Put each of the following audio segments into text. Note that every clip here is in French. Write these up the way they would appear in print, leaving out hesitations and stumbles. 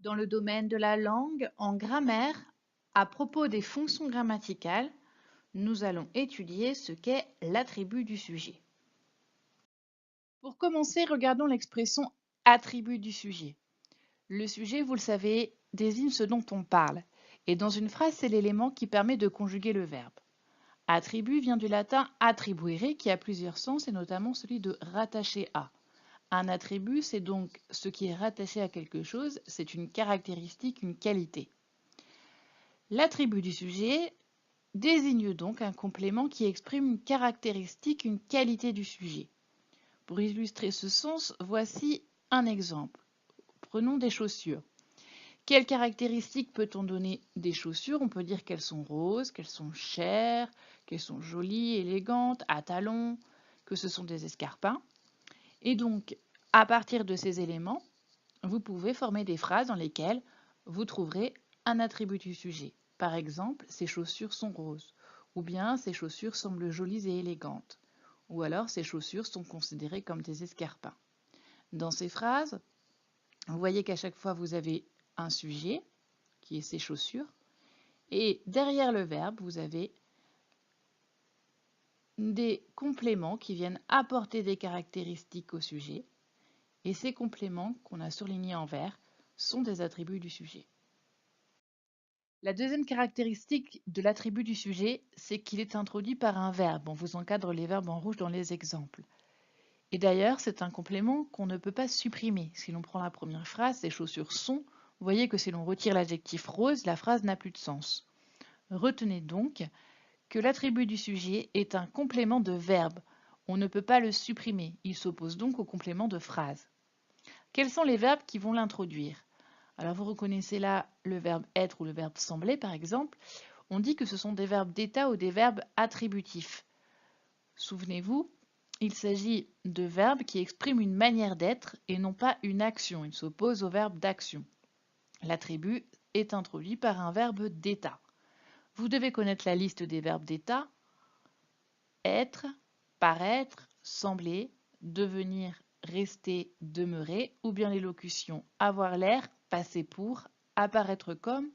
Dans le domaine de la langue, en grammaire, à propos des fonctions grammaticales, nous allons étudier ce qu'est l'attribut du sujet. Pour commencer, regardons l'expression attribut du sujet. Le sujet, vous le savez, désigne ce dont on parle, et dans une phrase, c'est l'élément qui permet de conjuguer le verbe. Attribut vient du latin attribuere, qui a plusieurs sens, et notamment celui de rattacher à. Un attribut, c'est donc ce qui est rattaché à quelque chose, c'est une caractéristique, une qualité. L'attribut du sujet désigne donc un complément qui exprime une caractéristique, une qualité du sujet. Pour illustrer ce sens, voici un exemple. Prenons des chaussures. Quelles caractéristiques peut-on donner des chaussures? On peut dire qu'elles sont roses, qu'elles sont chères, qu'elles sont jolies, élégantes, à talons, que ce sont des escarpins. Et donc, à partir de ces éléments, vous pouvez former des phrases dans lesquelles vous trouverez un attribut du sujet. Par exemple, ces chaussures sont roses, ou bien ces chaussures semblent jolies et élégantes, ou alors ces chaussures sont considérées comme des escarpins. Dans ces phrases, vous voyez qu'à chaque fois vous avez un sujet, qui est ces chaussures, et derrière le verbe, vous avez des compléments qui viennent apporter des caractéristiques au sujet, et ces compléments qu'on a surlignés en vert sont des attributs du sujet. La deuxième caractéristique de l'attribut du sujet, c'est qu'il est introduit par un verbe. On vous encadre les verbes en rouge dans les exemples. Et d'ailleurs, c'est un complément qu'on ne peut pas supprimer. Si l'on prend la première phrase, ces chaussures sont, vous voyez que si l'on retire l'adjectif rose, la phrase n'a plus de sens. Retenez donc que l'attribut du sujet est un complément de verbe. On ne peut pas le supprimer. Il s'oppose donc au complément de phrase. Quels sont les verbes qui vont l'introduire? Alors vous reconnaissez là le verbe être ou le verbe sembler par exemple. On dit que ce sont des verbes d'état ou des verbes attributifs. Souvenez-vous, il s'agit de verbes qui expriment une manière d'être et non pas une action. Ils s'opposent au verbe d'action. L'attribut est introduit par un verbe d'état. Vous devez connaître la liste des verbes d'état: être, paraître, sembler, devenir, rester, demeurer, ou bien les locutions avoir l'air, passer pour, apparaître comme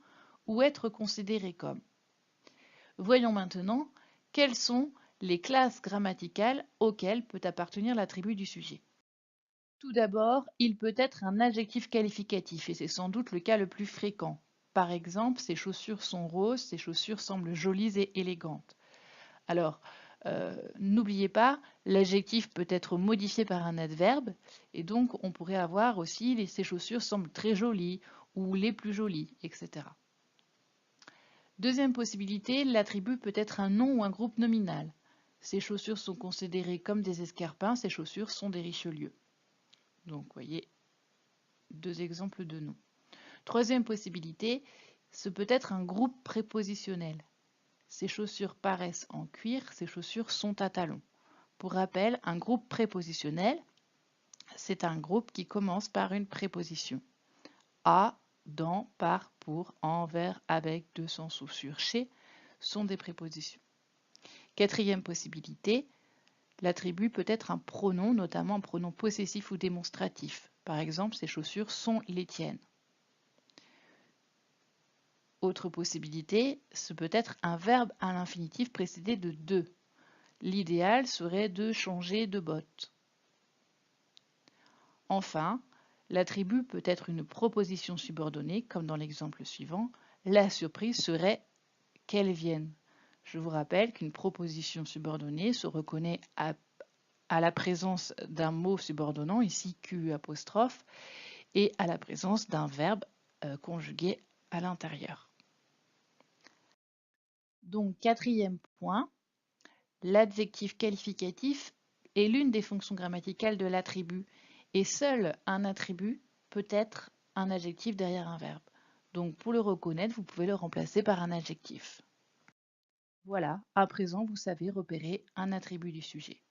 ou être considéré comme. Voyons maintenant quelles sont les classes grammaticales auxquelles peut appartenir l'attribut du sujet. Tout d'abord, il peut être un adjectif qualificatif et c'est sans doute le cas le plus fréquent. Par exemple, ces chaussures sont roses, ces chaussures semblent jolies et élégantes. Alors, n'oubliez pas, l'adjectif peut être modifié par un adverbe et donc on pourrait avoir aussi ces chaussures semblent très jolies ou les plus jolies, etc. Deuxième possibilité, l'attribut peut être un nom ou un groupe nominal. Ces chaussures sont considérées comme des escarpins, ces chaussures sont des Richelieu. Donc, vous voyez, deux exemples de noms. Troisième possibilité, ce peut être un groupe prépositionnel. Ces chaussures paraissent en cuir, ces chaussures sont à talons. Pour rappel, un groupe prépositionnel, c'est un groupe qui commence par une préposition. À, dans, par, pour, envers, avec, de, sans, sous, sur, chez sont des prépositions. Quatrième possibilité, l'attribut peut être un pronom, notamment un pronom possessif ou démonstratif. Par exemple, ces chaussures sont les tiennes. Autre possibilité, ce peut être un verbe à l'infinitif précédé de de. L'idéal serait de changer de bottes. Enfin, l'attribut peut être une proposition subordonnée, comme dans l'exemple suivant. La surprise serait qu'elle vienne. Je vous rappelle qu'une proposition subordonnée se reconnaît à la présence d'un mot subordonnant, ici Q apostrophe, et à la présence d'un verbe conjugué à l'intérieur. Donc, quatrième point, l'adjectif qualificatif est l'une des fonctions grammaticales de l'attribut et seul un attribut peut être un adjectif derrière un verbe. Donc pour le reconnaître, vous pouvez le remplacer par un adjectif. Voilà, à présent vous savez repérer un attribut du sujet.